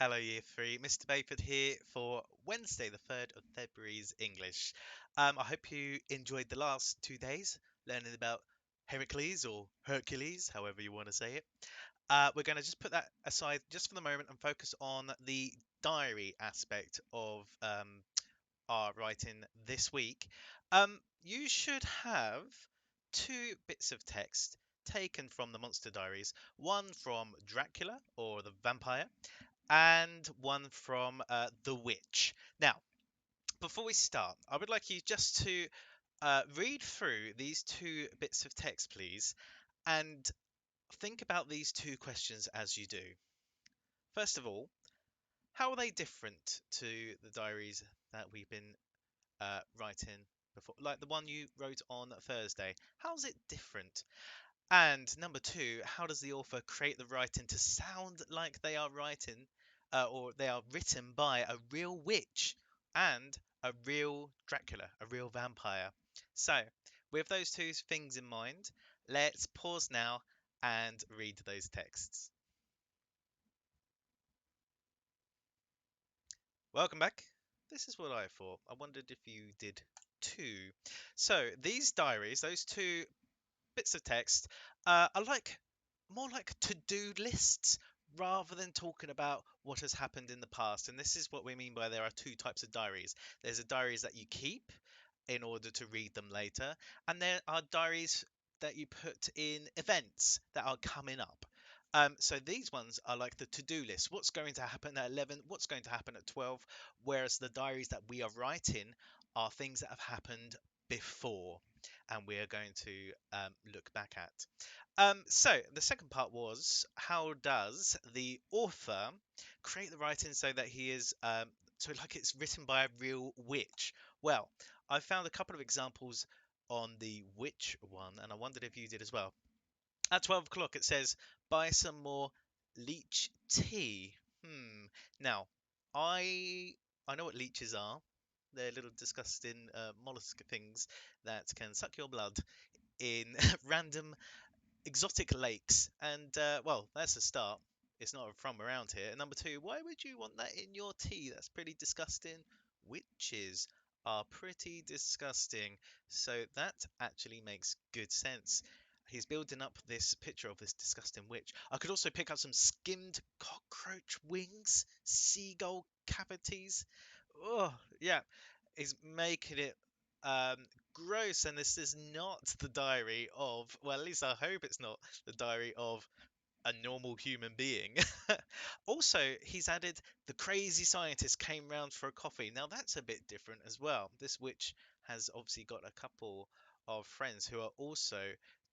Hello, Year 3. Mr. Bayford here for Wednesday, the 3rd of February's English. I hope you enjoyed the last 2 days learning about Heracles or Hercules, however you want to say it. We're going to just put that aside just for the moment and focus on the diary aspect of our writing this week. You should have two bits of text taken from the Monster Diaries, one from Dracula or the vampire and one from The Witch. Now, before we start, I would like you just to read through these two bits of text, please, and think about these two questions as you do. First of all, how are they different to the diaries that we've been writing before? Like the one you wrote on Thursday. How's it different? And number two, how does the author create the writing to sound like they are writing or they are written by a real witch and a real Dracula, a real vampire? So, with those two things in mind, let's pause now and read those texts. Welcome back. This is what I thought. I wondered if you did too. So, these diaries, those two bits of text are like more like to-do lists rather than talking about what has happened in the past. And this is what we mean by there are two types of diaries. There's a diaries that you keep in order to read them later, and there are diaries that you put in events that are coming up. So these ones are like the to-do list. What's going to happen at 11? What's going to happen at 12? Whereas the diaries that we are writing are things that have happened before and we are going to look back at. So the second part was how does the author create the writing so that he is so like it's written by a real witch? Well, I found a couple of examples on the witch one, and I wondered if you did as well. At 12 o'clock, it says buy some more leech tea. Now, I know what leeches are. They're little disgusting mollusk things that can suck your blood in random exotic lakes. And, well, that's a start. It's not from around here. And number two, why would you want that in your tea? That's pretty disgusting. Witches are pretty disgusting. So that actually makes good sense. He's building up this picture of this disgusting witch. I could also pick up some skimmed cockroach wings, seagull cavities. Oh, yeah, is making it um, gross. And this is not the diary of, well, at least I hope it's not the diary of a normal human being. Also, he's added the crazy scientist came round for a coffee. Now, that's a bit different as well. This witch has obviously got a couple of friends who are also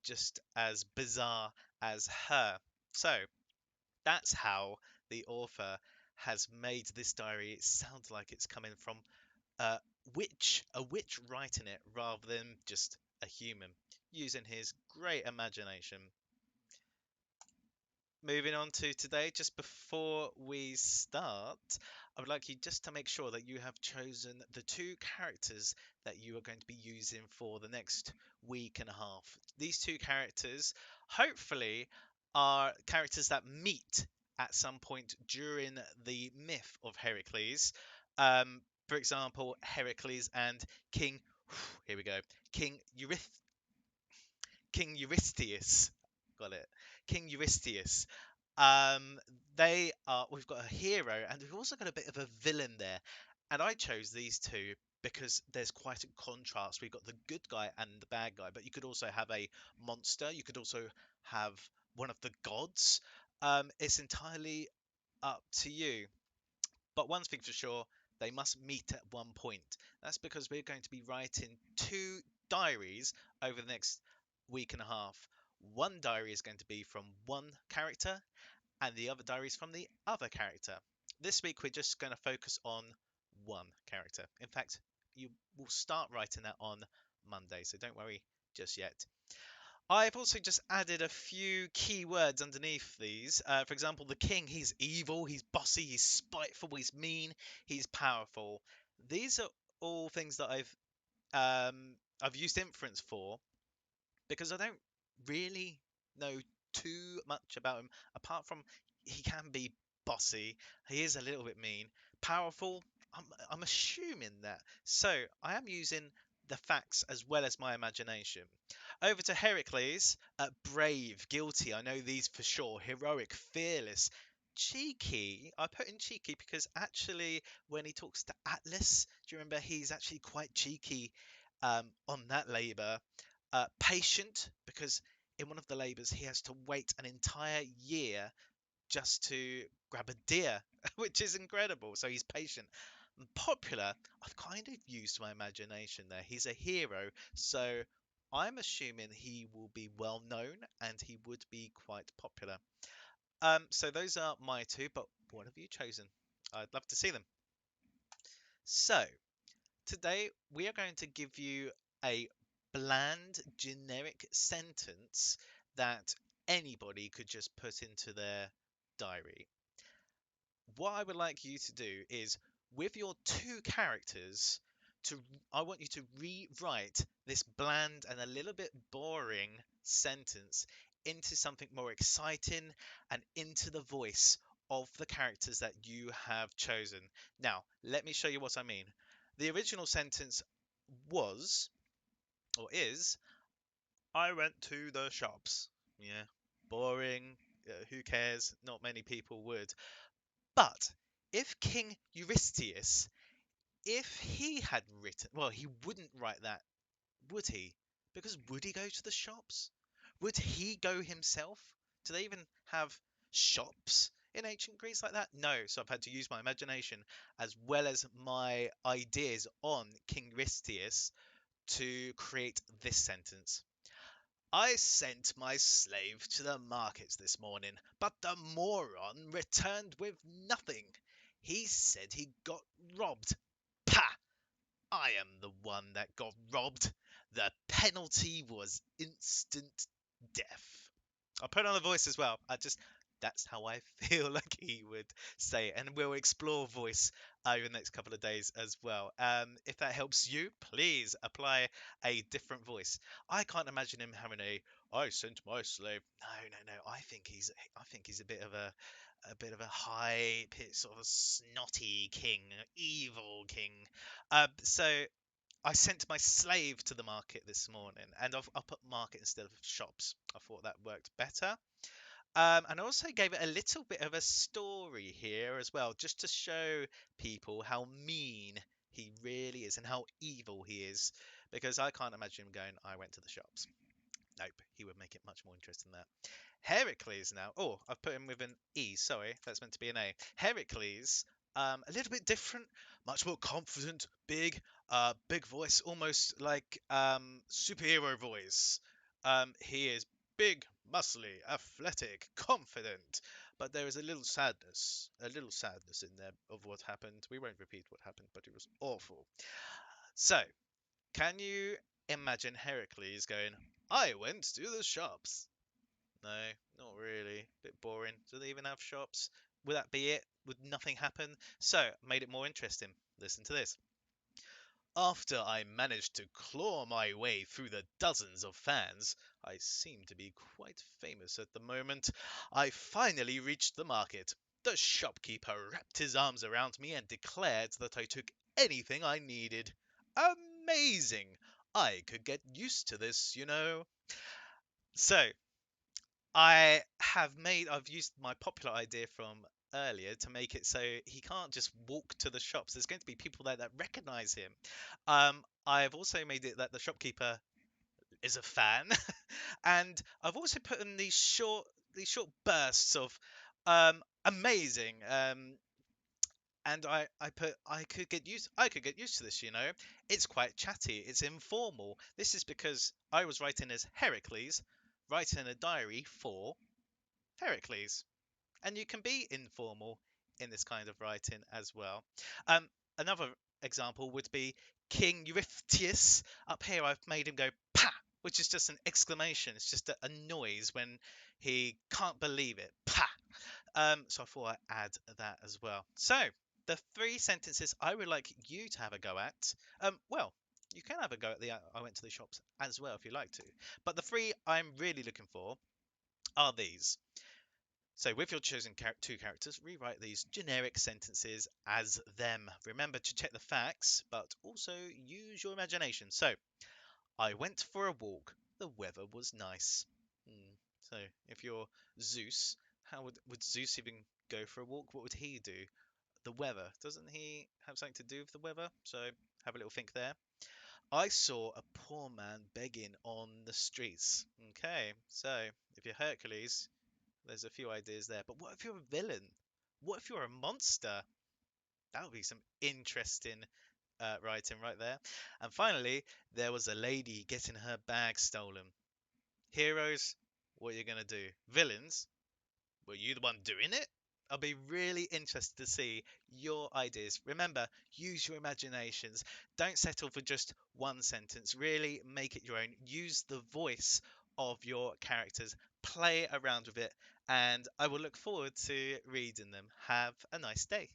just as bizarre as her. So, that's how the author has made this diary. It sounds like it's coming from uh, a witch writing it rather than just a human using his great imagination. Moving on to today, just before we start, I would like you just to make sure that you have chosen the two characters that you are going to be using for the next week and a half. These two characters, hopefully, are characters that meet at some point during the myth of Heracles. For example, Heracles and King, here we go, King Eurystheus. King Eurystheus. Got it. King Eurystheus. Um, they are. We've got a hero, and we've also got a bit of a villain there. And I chose these two because there's quite a contrast. We've got the good guy and the bad guy, but you could also have a monster. You could also have one of the gods. It's entirely up to you. But one thing for sure, they must meet at one point. That's because we're going to be writing two diaries over the next week and a half. One diary is going to be from one character, and the other diary is from the other character. This week, we're just going to focus on one character. In fact, you will start writing that on Monday, so don't worry just yet. I've also just added a few keywords underneath these. For example, the king, he's evil, he's bossy, he's spiteful, he's mean, he's powerful. These are all things that I've used inference for because I don't really know too much about him apart from he can be bossy. He is a little bit mean. Powerful. I'm assuming that. So I am using the facts as well as my imagination. Over to Heracles. Brave, guilty. I know these for sure. Heroic, fearless, cheeky. I put in cheeky because actually, when he talks to Atlas, do you remember he's actually quite cheeky on that labor? Patient because in one of the labours he has to wait an entire year just to grab a deer, which is incredible. So he's patient. And popular, I've kind of used my imagination there. He's a hero, so I'm assuming he will be well known and he would be quite popular. So those are my two, but what have you chosen? I'd love to see them. So today we are going to give you a bland, generic sentence that anybody could just put into their diary. What I would like you to do is, with your two characters, to I want you to rewrite this bland and a little bit boring sentence into something more exciting and into the voice of the characters that you have chosen. Now, let me show you what I mean. The original sentence was, or is, I went to the shops. Yeah, boring. Who cares? Not many people would. But if King Eurystheus, if he had written, well, he wouldn't write that, would he? Because would he go to the shops? Would he go himself? Do they even have shops in ancient Greece like that? No. So I've had to use my imagination as well as my ideas on King Eurystheus to create this sentence. I sent my slave to the markets this morning, but the moron returned with nothing. He said he got robbed. Pah! I am the one that got robbed. The penalty was instant death. I'll put on a voice as well. That's how I feel like he would say it. And we'll explore voice over the next couple of days as well. If that helps you, please apply a different voice. I can't imagine him having I sent my slave. No, no, no. I think he's a bit of a high pitched sort of snotty king, evil king. So I sent my slave to the market this morning, and I'll put market instead of shops. I thought that worked better. And I also gave it a little bit of a story here as well, just to show people how mean he really is and how evil he is. Because I can't imagine him going, I went to the shops. Nope, he would make it much more interesting than that. Heracles now. Oh, I've put him with an E. Sorry, that's meant to be an A. Heracles, a little bit different, much more confident, big voice, almost like superhero voice. He is big, muscly, athletic, confident, but there is a little sadness in there of what happened. We won't repeat what happened, but it was awful. So, can you imagine Heracles going, I went to the shops? No, not really. Bit boring. Do they even have shops? Would that be it? Would nothing happen? So, made it more interesting. Listen to this. After I managed to claw my way through the dozens of fans, I seem to be quite famous at the moment, I finally reached the market. The shopkeeper wrapped his arms around me and declared that I took anything I needed. Amazing! I could get used to this, you know. So, I've used my popular idea from earlier to make it so he can't just walk to the shops. There's going to be people there that recognize him. I've also made it that the shopkeeper is a fan, and I've also put in these short bursts of amazing. And I put I could get used to this, you know. It's quite chatty, it's informal. This is because I was writing as Heracles, writing a diary for Heracles. And you can be informal in this kind of writing as well. Another example would be King Eurystheus. Up here, I've made him go "pa," which is just an exclamation. It's just a noise when he can't believe it. Pa. So I thought I'd add that as well. So the three sentences I would like you to have a go at. Well, you can have a go at the I went to the shops as well if you like to. But the three I'm really looking for are these. So, with your chosen two characters, rewrite these generic sentences as them. Remember to check the facts, but also use your imagination. So, I went for a walk. The weather was nice. So, if you're Zeus, how would Zeus even go for a walk? What would he do? The weather. Doesn't he have something to do with the weather? So, have a little think there. I saw a poor man begging on the streets. Okay, so if you're Hercules, there's a few ideas there. But what if you're a villain? What if you're a monster? That would be some interesting writing right there. And finally, there was a lady getting her bag stolen. Heroes, what are you gonna do? Villains, were you the one doing it? I'll be really interested to see your ideas. Remember, use your imaginations. Don't settle for just one sentence. Really make it your own. Use the voice of your characters. Play around with it. And I will look forward to reading them. Have a nice day.